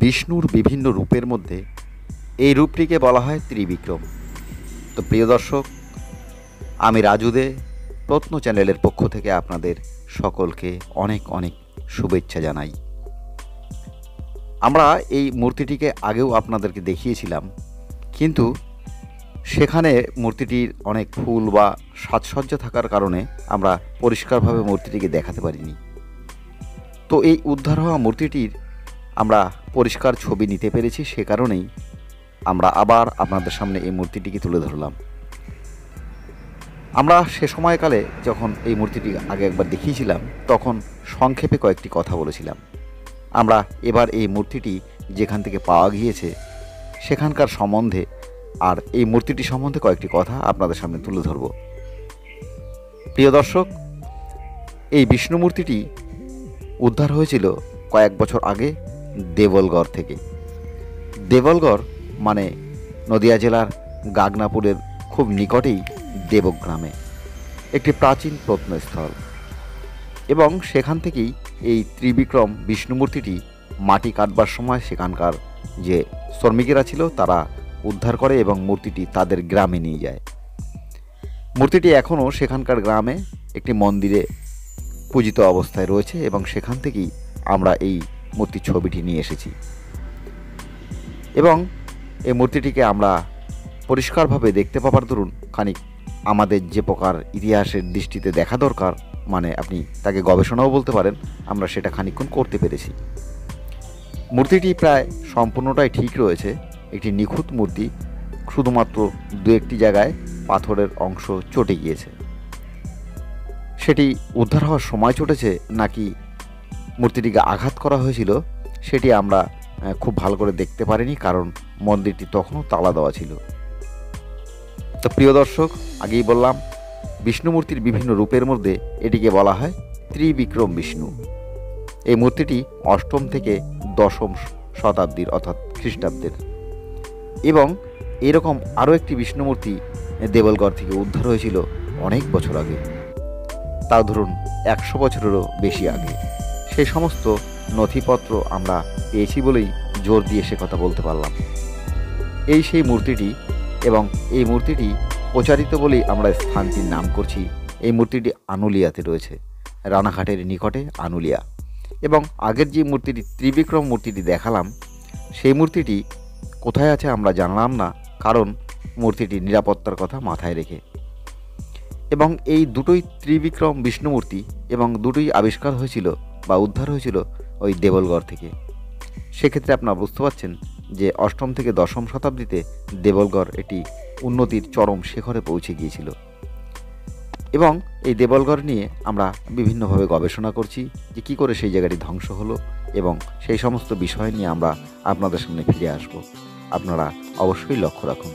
বিষ্ণুর বিভিন্ন রূপের মধ্যে এই রূপটিকে বলা হয় ত্রিবিক্রম। তো প্রিয় দর্শক, আমি রাজু দে প্রত্ন চ্যানেলের পক্ষ থেকে আপনাদের সকলকে অনেক অনেক শুভেচ্ছা জানাই। আমরা এই মূর্তিটিকে আগেও আপনাদেরকে দেখিয়েছিলাম, কিন্তু সেখানে মূর্তিটির অনেক ফুল বা সাজসজ্জা থাকার কারণে আমরা পরিষ্কারভাবে মূর্তিটিকে দেখাতে পারিনি। তো এই উদ্ধার হওয়া মূর্তিটির আমরা পরিষ্কার ছবি নিতে পেরেছি, সে কারণেই আমরা আবার আপনাদের সামনে এই মূর্তিটিকে তুলে ধরলাম। আমরা সে সময়কালে যখন এই মূর্তিটি আগে একবার দেখিয়েছিলাম, তখন সংক্ষেপে কয়েকটি কথা বলেছিলাম। আমরা এবার এই মূর্তিটি যেখান থেকে পাওয়া গিয়েছে সেখানকার সম্বন্ধে আর এই মূর্তিটি সম্বন্ধে কয়েকটি কথা আপনাদের সামনে তুলে ধরব। প্রিয় দর্শক, এই বিষ্ণু মূর্তিটি উদ্ধার হয়েছিল কয়েক বছর আগে দেবলগড় থেকে। দেবলগড় মানে নদিয়া জেলার গাগনাপুরের খুব নিকটেই দেবগ্রামে একটি প্রাচীন প্রত্নস্থল, এবং সেখান থেকেই এই ত্রিবিক্রম বিষ্ণু মূর্তিটি মাটি কাটবার সময় সেখানকার যে শ্রমিকেরা ছিল তারা উদ্ধার করে এবং মূর্তিটি তাদের গ্রামে নিয়ে যায়। মূর্তিটি এখনও সেখানকার গ্রামে একটি মন্দিরে পূজিত অবস্থায় রয়েছে, এবং সেখান থেকেই আমরা এই মূর্তির ছবিটি নিয়ে এসেছি। এবং এই মূর্তিটিকে আমরা পরিষ্কারভাবে দেখতে পাবার দরুন খানিক আমাদের যে প্রকার ইতিহাসের দৃষ্টিতে দেখা দরকার, মানে আপনি তাকে গবেষণাও বলতে পারেন, আমরা সেটা খানিকক্ষণ করতে পেরেছি। মূর্তিটি প্রায় সম্পূর্ণটাই ঠিক রয়েছে, একটি নিখুঁত মূর্তি, শুধুমাত্র দু একটি জায়গায় পাথরের অংশ চটে গিয়েছে। সেটি উদ্ধার হওয়ার সময় চটেছে নাকি মূর্তিটিকে আঘাত করা হয়েছিল সেটি আমরা খুব ভালো করে দেখতে পারিনি, কারণ মন্দিরটি তখনও তালা দেওয়া ছিল। তো প্রিয় দর্শক, আগেই বললাম বিষ্ণু মূর্তির বিভিন্ন রূপের মধ্যে এটিকে বলা হয় ত্রিবিক্রম বিষ্ণু। এই মূর্তিটি 8ম থেকে 10ম শতাব্দীর অর্থাৎ খ্রিস্টাব্দের, এবং এরকম আরও একটি বিষ্ণু মূর্তি দেবলগড় থেকে উদ্ধার হয়েছিল অনেক বছর আগে, তাও ধরুন 100 বছরেরও বেশি আগে। সেই সমস্ত নথিপত্র আমরা পেয়েছি বলেই জোর দিয়ে সে কথা বলতে পারলাম। এই সেই মূর্তিটি, এবং এই মূর্তিটি প্রচারিত বলেই আমরা স্থানটির নাম করছি। এই মূর্তিটি আনুলিয়াতে রয়েছে, রানাঘাটের নিকটে আনুলিয়া। এবং আগের যে মূর্তিটি ত্রিবিক্রম মূর্তিটি দেখালাম, সেই মূর্তিটি কোথায় আছে আমরা জানলাম না, কারণ মূর্তিটি নিরাপত্তার কথা মাথায় রেখে। এবং এই দুটোই ত্রিবিক্রম বিষ্ণু মূর্তি, এবং দুটোই আবিষ্কার হয়েছিল বা উদ্ধার হয়েছিল ওই দেবলগড় থেকে। সেক্ষেত্রে আপনারা বুঝতে পারছেন যে 8ম থেকে 10ম শতাব্দীতে দেবলগড় একটি উন্নতির চরম শিখরে পৌঁছে গিয়েছিল। এবং এই দেবলগড় নিয়ে আমরা বিভিন্নভাবে গবেষণা করছি যে কী করে সেই জায়গাটি ধ্বংস হলো, এবং সেই সমস্ত বিষয় নিয়ে আমরা আপনাদের সামনে ফিরে আসব। আপনারা অবশ্যই লক্ষ্য রাখুন।